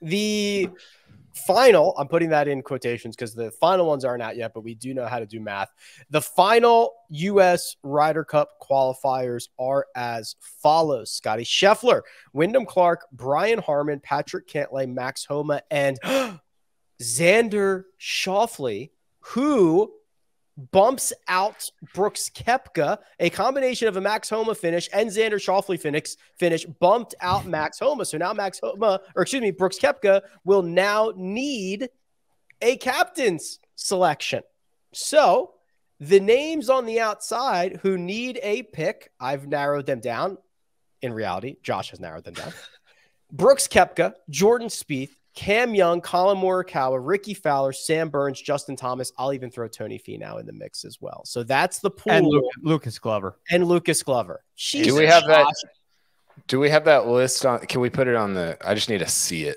The final, I'm putting that in quotations because the final ones aren't out yet, but we do know how to do math. The final U.S. Ryder Cup qualifiers are as follows. Scotty Scheffler, Wyndham Clark, Brian Harmon, Patrick Cantlay, Max Homa, and Xander Schauffele, who bumps out Brooks Koepka. A combination of a Max Homa finish and Xander Schauffele finish bumped out Max Homa. So now Brooks Koepka will now need a captain's selection. So the names on the outside who need a pick, I've narrowed them down. In reality, Josh has narrowed them down. Brooks Koepka, Jordan Spieth, Cam Young, Colin Morikawa, Ricky Fowler, Sam Burns, Justin Thomas. I'll even throw Tony Finau in the mix as well. So that's the pool. And Lucas Glover. Jesus, do we have that? Do we have that list on? Can we put it on the? I just need to see it.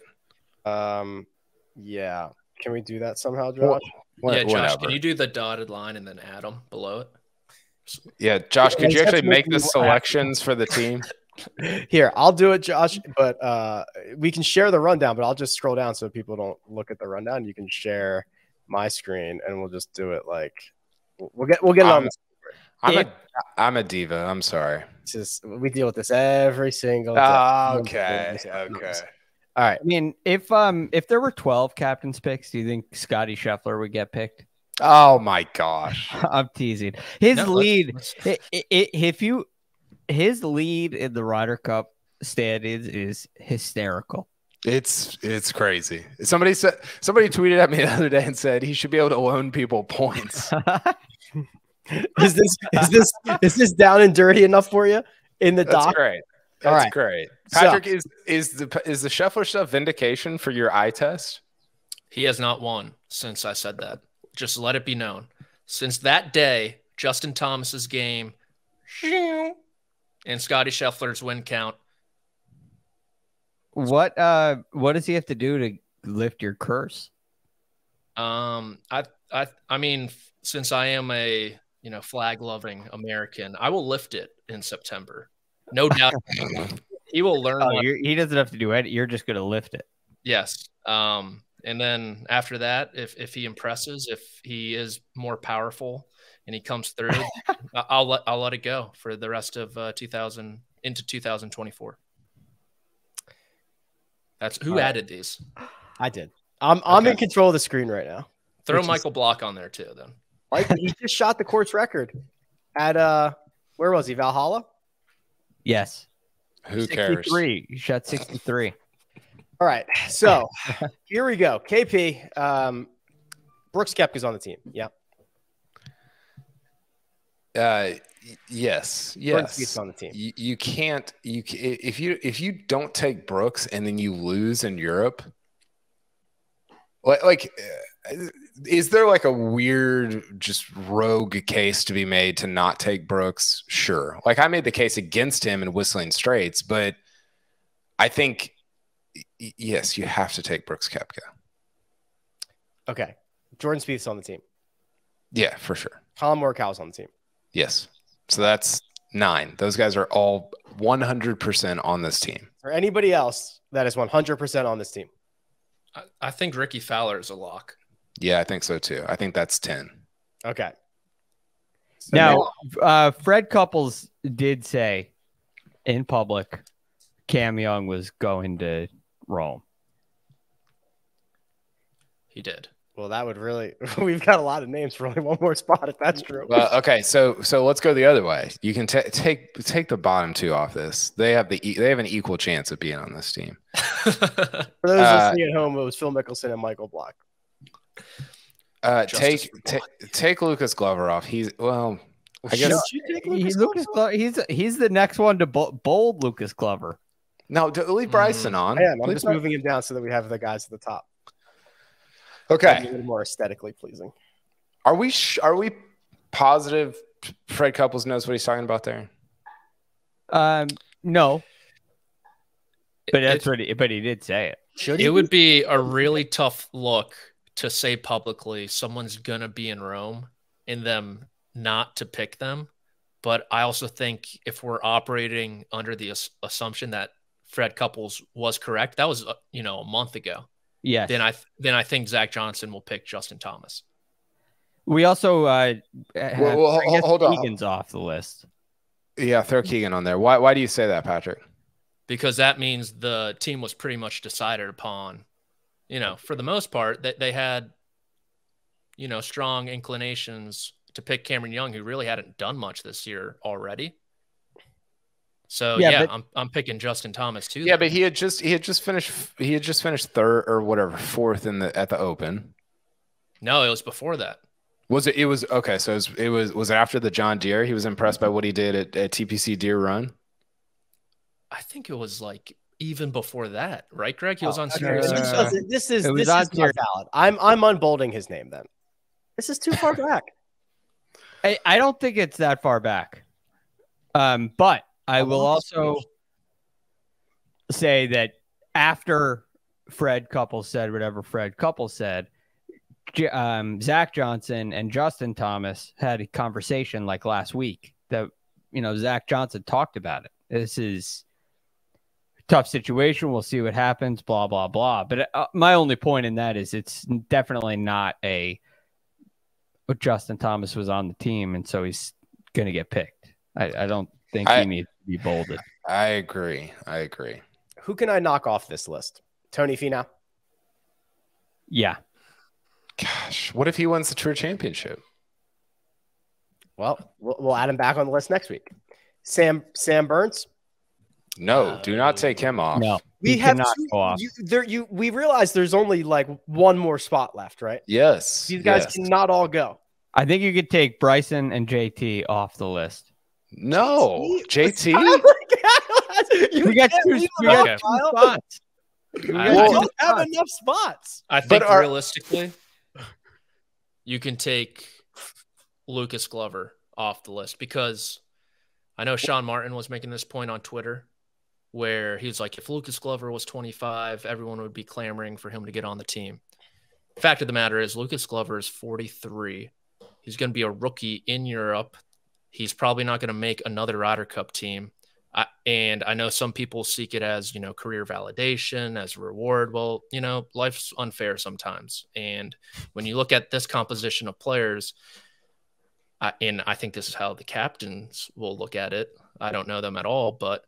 Yeah. Can we do that somehow, Josh? Yeah, Josh. Can you do the dotted line and then add them below it? Yeah, Josh. Could you actually make the selections for the team? Here, I'll do it, Josh, but we can share the rundown, but I'll just scroll down so people don't look at the rundown. You can share my screen and we'll just do it like we'll get it on the I'm a diva. I'm sorry. We deal with this every single day. Okay. All right. I mean, if there were 12 captain's picks, do you think Scotty Scheffler would get picked? Oh my gosh. I'm teasing. His lead in the Ryder Cup standings is hysterical. It's crazy. Somebody tweeted at me the other day and said he should be able to loan people points. Is this down and dirty enough for you in the doc? That's great. That's great. Patrick, is the Scheffler stuff vindication for your eye test? He has not won since I said that. Just let it be known. Since that day, Justin Thomas's game and Scotty Scheffler's win count. What does he have to do to lift your curse? I mean, since I am a flag loving American, I will lift it in September. No doubt. He will learn. He doesn't have to do it. You're just going to lift it. Yes. And then after that, if he impresses, if he is more powerful and he comes through, I'll let it go for the rest of 2024. That's who added these. I did. I'm in control of the screen right now. Throw Michael Block on there too. Then he just shot the course record at where was he? Valhalla. Yes. Who cares? 63. He shot 63. All right. So here we go. KP. Brooks Koepka's on the team. Yeah. Yes. Brooks on the team. You can't. If you don't take Brooks and then you lose in Europe, like is there like a weird, just rogue case to be made to not take Brooks? Sure. Like I made the case against him in Whistling Straits, but I think yes, you have to take Brooks Koepka. Okay. Jordan Spieth's on the team. Yeah, for sure. Colin Morikawa's on the team. Yes. So that's 9. Those guys are all 100% on this team. Or anybody else that is 100% on this team? I think Ricky Fowler is a lock. Yeah, I think so too. I think that's 10. Okay. So now, Fred Couples did say in public Cam Young was going to Rome. He did. Well, that would really – we've got a lot of names for only one more spot if that's true. Okay, so let's go the other way. You can take the bottom 2 off this. They have an equal chance of being on this team. For those listening at home, it was Phil Mickelson and Michael Block. Take Lucas Glover off. I guess he's the next one to bold Lucas Glover. No, leave Bryson on. I am. I'm just moving him down so that we have the guys at the top. Okay, a little more aesthetically pleasing. Are we positive Fred Couples knows what he's talking about there? No, but he did say it. It would be a really tough look to say publicly someone's gonna be in Rome and them not to pick them. But I also think if we're operating under the assumption that Fred Couples was correct, that was a month ago. Yes. Then I think Zach Johnson will pick Justin Thomas. We also hold on. Keegan's off the list. Yeah, throw Keegan on there. Why do you say that, Patrick? Because that means the team was pretty much decided upon. For the most part, that they had, strong inclinations to pick Cameron Young, who really hadn't done much this year already. So I'm picking Justin Thomas too. Yeah, but he had just finished third or whatever, fourth at the Open. No, it was before that. Was it? It was okay. So was it after the John Deere? He was impressed by what he did at TPC Deere Run. I think it was like even before that, right, Greg? He was on Sirius. This is not valid. I'm unbolding his name then. This is too far back. I don't think it's that far back. But I will also say that after Fred Couples said whatever Fred Couples said, Zach Johnson and Justin Thomas had a conversation like last week that, Zach Johnson talked about it. This is a tough situation. We'll see what happens, blah, blah, blah. But my only point in that is it's definitely not Justin Thomas was on the team, and so he's going to get picked. I don't think he needs to be bolded. I agree. Who can I knock off this list? Tony Finau? Yeah. Gosh, what if he wins the Tour Championship? Well, we'll add him back on the list next week. Sam Burns? No, do not take him off. No, we have we realize there's only like one more spot left, right? Yes. These guys cannot all go. I think you could take Bryson and JT off the list. No, JT. We got two spots. We don't have enough spots. I think realistically, you can take Lucas Glover off the list because I know Sean Martin was making this point on Twitter where he was like, if Lucas Glover was 25, everyone would be clamoring for him to get on the team. Fact of the matter is Lucas Glover is 43. He's going to be a rookie in Europe. He's probably not going to make another Ryder Cup team. And I know some people seek it as, career validation, as a reward. Well, life's unfair sometimes. And when you look at this composition of players, and I think this is how the captains will look at it. I don't know them at all, but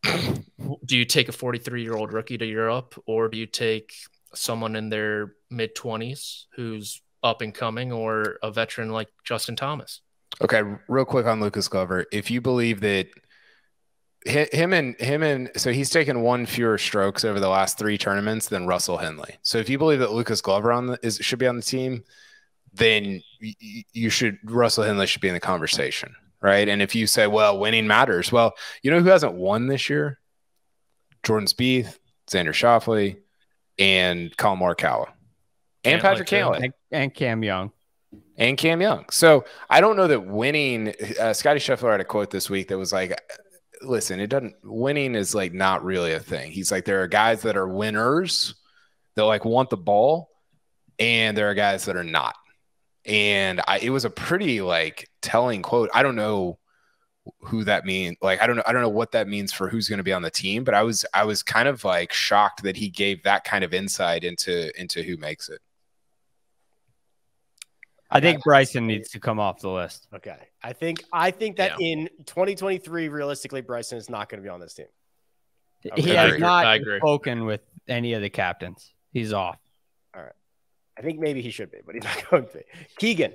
do you take a 43-year-old rookie to Europe, or do you take someone in their mid-20s who's up and coming, or a veteran like Justin Thomas? Okay, real quick on Lucas Glover. If you believe that so he's taken one fewer strokes over the last 3 tournaments than Russell Henley. So if you believe that Lucas Glover should be on the team, then Russell Henley should be in the conversation, right? And if you say, well, winning matters, well, who hasn't won this year? Jordan Spieth, Xander Schauffele, and Colin Morikawa, and Patrick Cantlay, and Cam Young. And Cam Young. So I don't know that winning. Scotty Scheffler had a quote this week that was like, "Listen, winning is like not really a thing." He's like, there are guys that are winners that like want the ball, and there are guys that are not. And it was a pretty like telling quote. I don't know who that means. Like I don't know what that means for who's going to be on the team. But I was kind of like shocked that he gave that kind of insight into who makes it. I think Bryson needs to come off the list. Okay. I think that in 2023, realistically, Bryson is not going to be on this team. He has not spoken with any of the captains. He's off. All right. I think maybe he should be, but he's not going to be. Keegan.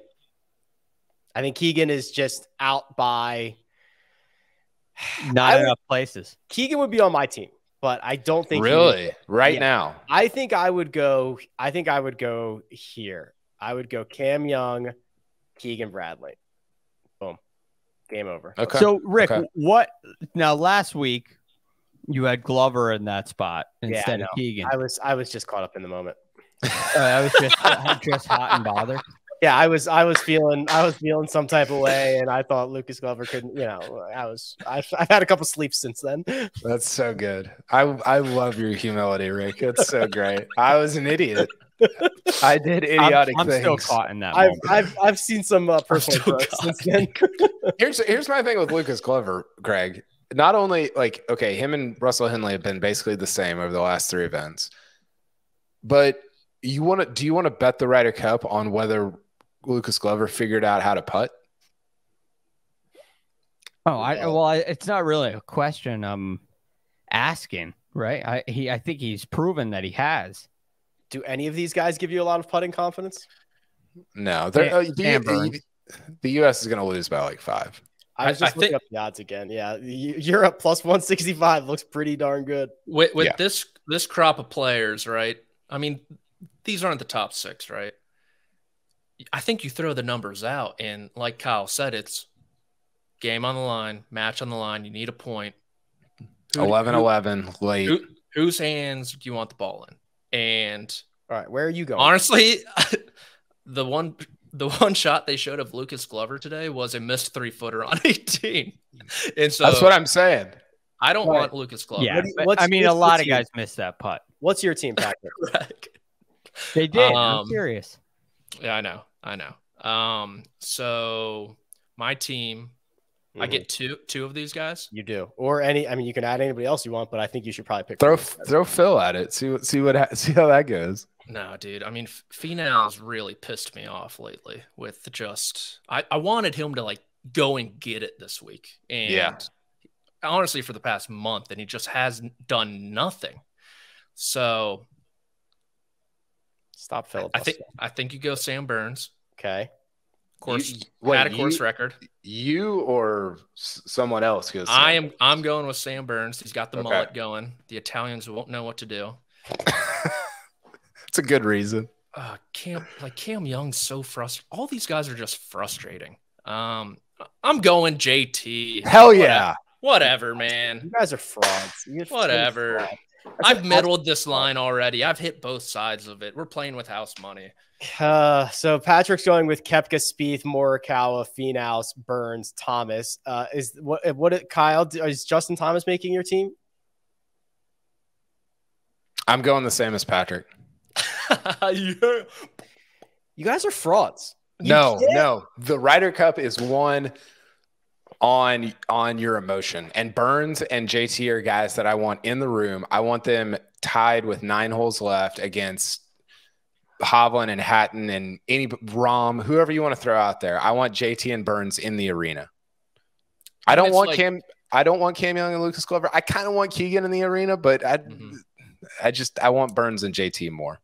I think Keegan is just out by not enough places. Keegan would be on my team, but I don't think really now. I think I would go here. I would go Cam Young, Keegan Bradley. Boom. Game over. Okay. So, Rick, what now? Last week, you had Glover in that spot instead of Keegan. I was just caught up in the moment. I was just hot and bothered. Yeah, I was feeling some type of way, and I thought Lucas Glover couldn't. I've had a couple sleeps since then. That's so good. I love your humility, Rick. It's so great. I was an idiot. I did idiotic things. I'm still caught in that moment. I've seen some personal growth since then. Here's my thing with Lucas Glover, Greg. not only like, okay, him and Russell Henley have been basically the same over the last 3 events, but do you want to bet the Ryder Cup on whether Lucas Glover figured out how to putt? Oh, it's not really a question I'm asking, right? I think he's proven that he has. Do any of these guys give you a lot of putting confidence? No, the U.S. is going to lose by like 5. I was just looking up the odds again. Yeah, Europe plus 165 looks pretty darn good. With this crop of players, right? I mean, these aren't the top 6, right? I think you throw the numbers out, and like Kyle said, it's game on the line, match on the line. You need a point. 11-11 late. Whose hands do you want the ball in? And all right, where are you going? Honestly, the one shot they showed of Lucas Glover today was a missed 3-footer on 18. And so that's what I'm saying. I don't want Lucas Glover. Yeah, a lot of guys missed that putt. What's your team, Patrick? Right. They did. I'm curious. Yeah, I know. So my team, I get two of these guys. You do, or any. I mean, you can add anybody else you want, but I think you should probably pick. Throw Phil at it. See how that goes. No, dude. I mean, Finau's really pissed me off lately with just. I wanted him to like go and get it this week, and honestly, for the past month, and he just has done nothing. So, stop Phil. I think you go Sam Burns. Okay. Course, had a course record. You or someone else goes. I'm going with Sam Burns. He's got the mullet going. The Italians won't know what to do. It's a good reason. Cam Young's so frustrating. All these guys are just frustrating. I'm going JT. Hell yeah. Whatever, man. You guys are frauds. Whatever. I've middled this line already. I've hit both sides of it. We're playing with house money. So Patrick's going with Koepka, Spieth, Morikawa, Finau, Burns, Thomas. Kyle? Is Justin Thomas making your team? I'm going the same as Patrick. You guys are frauds. No. The Ryder Cup is won on your emotion. And Burns and JT are guys that I want in the room. I want them tied with 9 holes left against Hovland and Hatton and any Rahm, whoever you want to throw out there. I want JT and Burns in the arena. I don't want Cam Young and Lucas Glover. I kind of want Keegan in the arena, but I want Burns and JT more.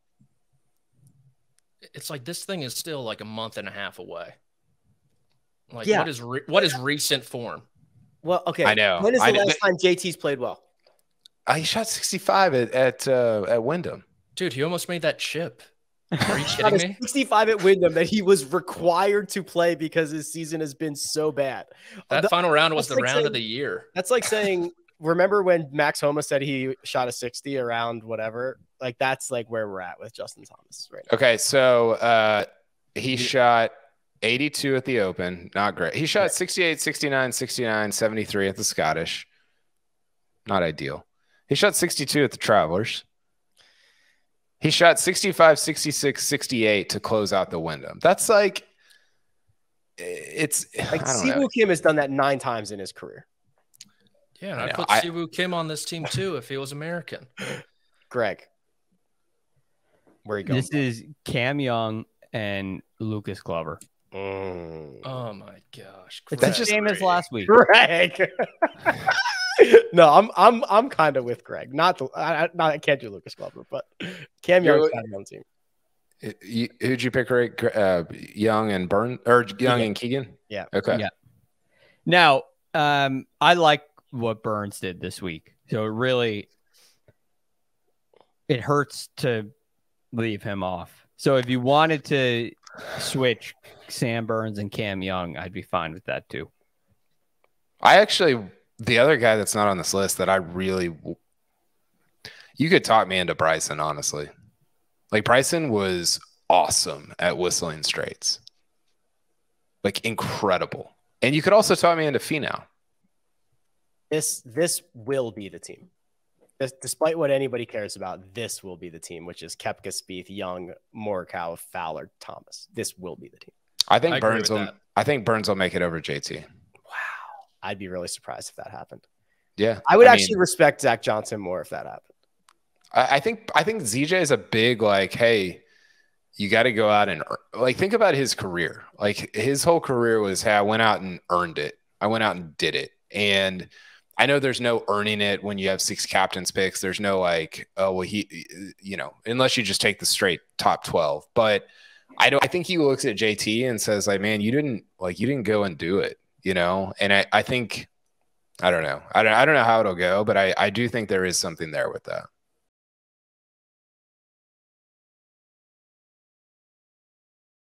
It's like this thing is still like a month and a half away. Like what is recent form? Well, okay. I know. When is the last time JT's played well? He shot 65 at Wyndham. Dude, he almost made that chip. Are you kidding me? 65 at Wyndham that he was required to play because his season has been so bad. That final round was the round of the year. That's like saying, remember when Max Homa said he shot a 60 around whatever? Like that's like where we're at with Justin Thomas right now. Okay, so he shot 82 at the Open. Not great. He shot 68, 69, 69, 73 at the Scottish. Not ideal. He shot 62 at the Travelers. He shot 65, 66, 68 to close out the Wyndham. That's like, it's like Siwoo Kim has done that 9 times in his career. Yeah, and I'd put Siwoo Kim on this team too if he was American. Greg, where are you going? This is Cam Young and Lucas Glover. Oh my gosh. It's the same as last week. Greg. No, I'm kind of with Greg. I can't do Lucas Glover, but Cam Young's kind of on the team. Who'd you pick, Rick? Young and Burn or Young and Keegan? Yeah. Okay. Yeah. Now, I like what Burns did this week. So it hurts to leave him off. So if you wanted to switch Sam Burns and Cam Young, I'd be fine with that too. The other guy that's not on this list that you could talk me into Bryson, honestly. Like Bryson was awesome at Whistling Straits. Like incredible. And you could also talk me into Finau. This will be the team. Despite what anybody cares about, this will be the team, which is Koepka, Spieth, Young, Morikawa, Fowler, Thomas. This will be the team. I think Burns will make it over JT. I'd be really surprised if that happened. Yeah. I would actually respect Zach Johnson more if that happened. I think ZJ is a big, like, hey, you got to go out and like, think about his career. Like his whole career was, hey, I went out and earned it. I went out and did it. And I know there's no earning it when you have 6 captains picks. There's no like, oh, well, unless you just take the straight top 12. But I think he looks at JT and says, like, man, you didn't go and do it, And I think, I don't know. I don't know how it'll go, but I do think there is something there with that.